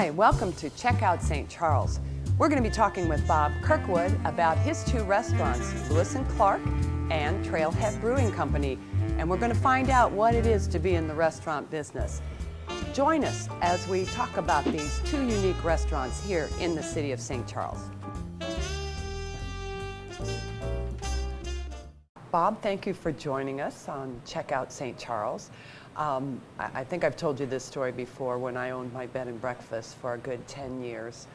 Hi, welcome to Check Out St. Charles. We're going to be talking with Bob Kirkwood about his two restaurants, Lewis & Clark and Trailhead Brewing Company, and we're going to find out what it is to be in the restaurant business. Join us as we talk about these two unique restaurants here in the city of St. Charles. Bob, thank you for joining us on Check Out St. Charles. I think I've told you this story before. When I owned my bed and breakfast for a good 10 years,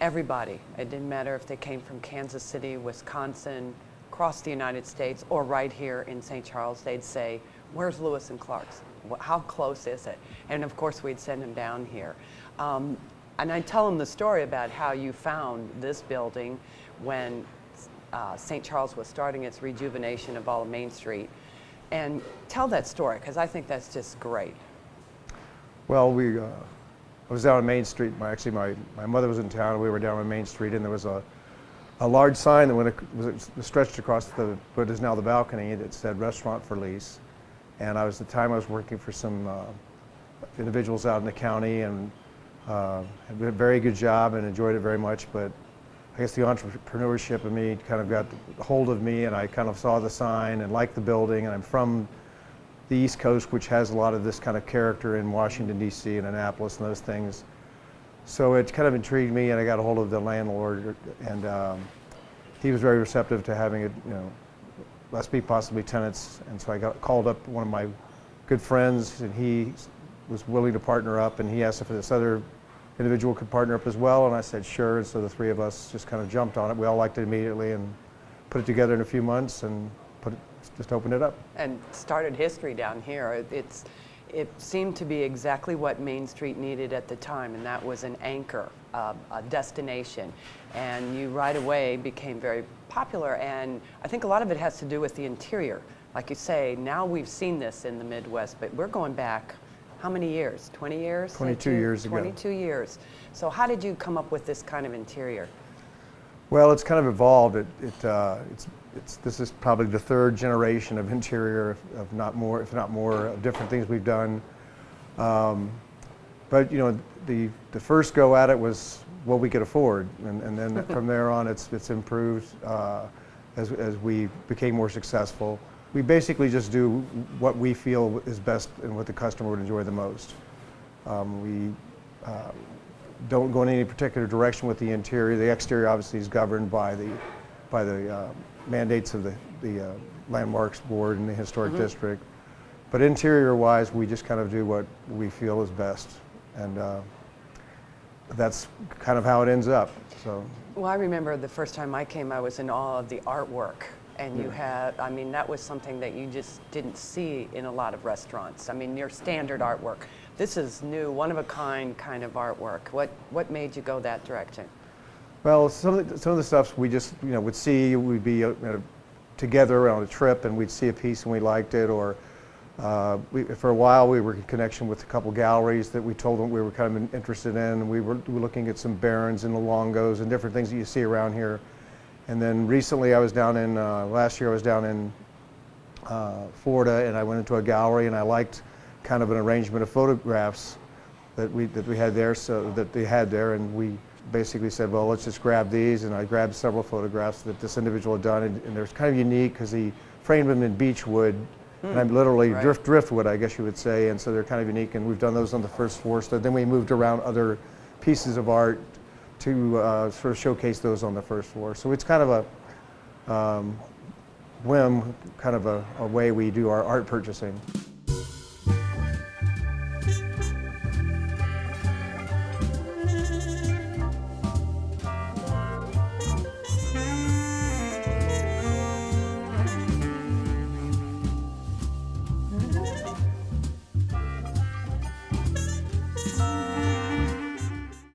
everybody, it didn't matter if they came from Kansas City, Wisconsin, across the United States, or right here in St. Charles, they'd say, "Where's Lewis & Clark's? How close is it?" And of course, we'd send them down here. And I'd tell them the story about how you found this building when St. Charles was starting its rejuvenation of all of Main Street. And tell that story, because I think that's just great. Well, I was down on Main Street. My mother was in town, and we were down on Main Street, and there was a large sign that was stretched across what is now the balcony that said "Restaurant for Lease." And at the time I was working for some individuals out in the county, and had a very good job and enjoyed it very much. But I guess the entrepreneurship of me kind of got hold of me, and I kind of saw the sign and liked the building. And I'm from the East Coast, which has a lot of this kind of character in Washington, D.C. and Annapolis and those things. So it kind of intrigued me, and I got a hold of the landlord, and he was very receptive to having it, let's be possibly tenants. And so I called up one of my good friends, and he was willing to partner up, and he asked if this other individual could partner up as well, and I said sure. And so the three of us just kind of jumped on it. We all liked it immediately and put it together in a few months and just opened it up. And started history down here. It seemed to be exactly what Main Street needed at the time, and that was an anchor, a destination. And you right away became very popular, and I think a lot of it has to do with the interior. Like you say, now we've seen this in the Midwest, but we're going back how many years? 20 years? 22 years ago. 22 years. So how did you come up with this kind of interior? Well, it's kind of evolved. This is probably the third generation of interior, if not more, of different things we've done. But the first go at it was what we could afford, and then from there on, it's improved as we became more successful. We basically just do what we feel is best and what the customer would enjoy the most. We don't go in any particular direction with the interior. The exterior obviously is governed by the mandates of the Landmarks Board and the Historic District. But interior-wise, we just kind of do what we feel is best, and that's kind of how it ends up. So. Well, I remember the first time I came, I was in awe of the artwork. And you had, that was something that you just didn't see in a lot of restaurants. your standard artwork. This is new, one-of-a-kind kind of artwork. What made you go that direction? Well, some of the stuff we just, would see. We'd be together on a trip, and we'd see a piece and we liked it. Or for a while, we were in connection with a couple galleries that we told them we were kind of interested in. And we were looking at some Barons and Luongos and different things that you see around here. And then recently I was down in, last year I was down in Florida, and I went into a gallery, and I liked kind of an arrangement of photographs that we had there, and we basically said, well, let's just grab these, and I grabbed several photographs that this individual had done, and they're kind of unique because he framed them in beechwood, and I'm literally driftwood, I guess you would say, and so they're kind of unique, and we've done those on the first floor. So then we moved around other pieces of art to sort of showcase those on the first floor. So it's kind of a whim, kind of a way we do our art purchasing.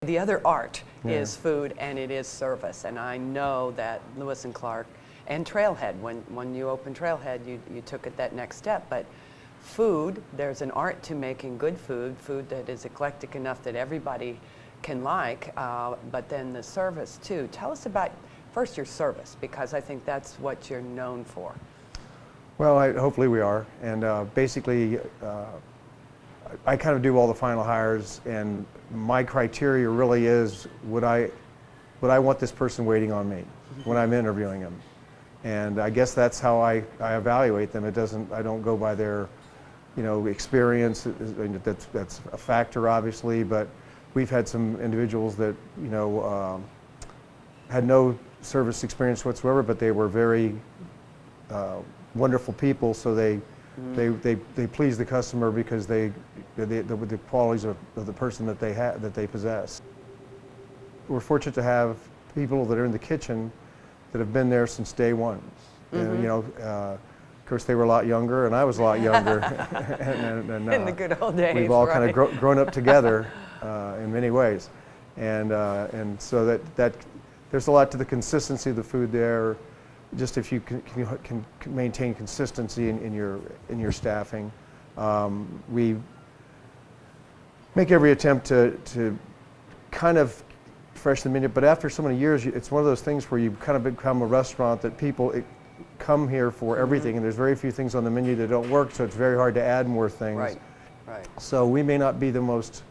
The other art is food, and it is service, and I know that Lewis & Clark and Trailhead, when you opened Trailhead, you took it that next step. But food, there's an art to making good food that is eclectic enough that everybody can like, but then the service too. Tell us about first your service, because I think that's what you're known for. Well, hopefully we are, and basically I kind of do all the final hires, and my criteria really is, would I want this person waiting on me when I'm interviewing them? And I guess that's how I evaluate them. I don't go by their, experience. That's a factor, obviously, but we've had some individuals that, had no service experience whatsoever, but they were very wonderful people, so they please the customer because the qualities of the person that they possess. We're fortunate to have people that are in the kitchen that have been there since day one. And, of course, they were a lot younger, and I was a lot younger. and, in the good old days, we've all right? kind of grown up together in many ways, and so that there's a lot to the consistency of the food there. Just if you can maintain consistency in your staffing, we make every attempt to kind of fresh the menu. But after so many years, it's one of those things where you kind of become a restaurant that people come here for everything, and there's very few things on the menu that don't work, so it's very hard to add more things. Right. So we may not be the most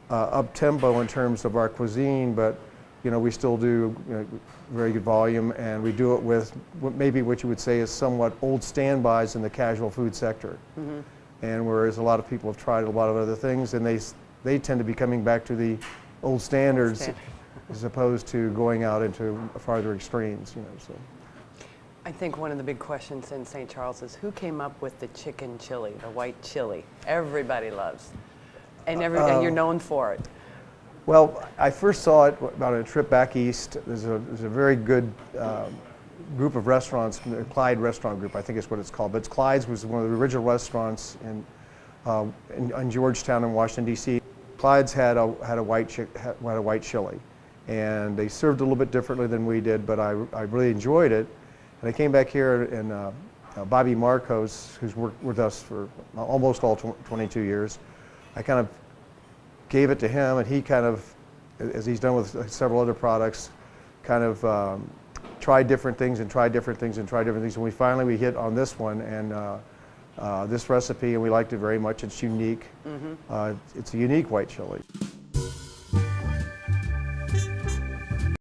up-tempo in terms of our cuisine, but we still do very good volume, and we do it with maybe what you would say is somewhat old standbys in the casual food sector. And whereas a lot of people have tried a lot of other things, and they tend to be coming back to the old standards as opposed to going out into farther extremes. So. I think one of the big questions in St. Charles is who came up with the chicken chili, the white chili? Everybody loves, and you're known for it. Well, I first saw it about a trip back east. There's a very good group of restaurants, the Clyde Restaurant Group, I think is what it's called. But Clyde's was one of the original restaurants in Georgetown in Washington, D.C. Clyde's had a white chili, and they served it a little bit differently than we did, but I really enjoyed it. And I came back here, and Bobby Marcos, who's worked with us for almost all 22 years, I kind of gave it to him, and he kind of, as he's done with several other products, kind of tried different things and tried different things and tried different things. And we hit on this one and this recipe, and we liked it very much. It's unique. It's a unique white chili.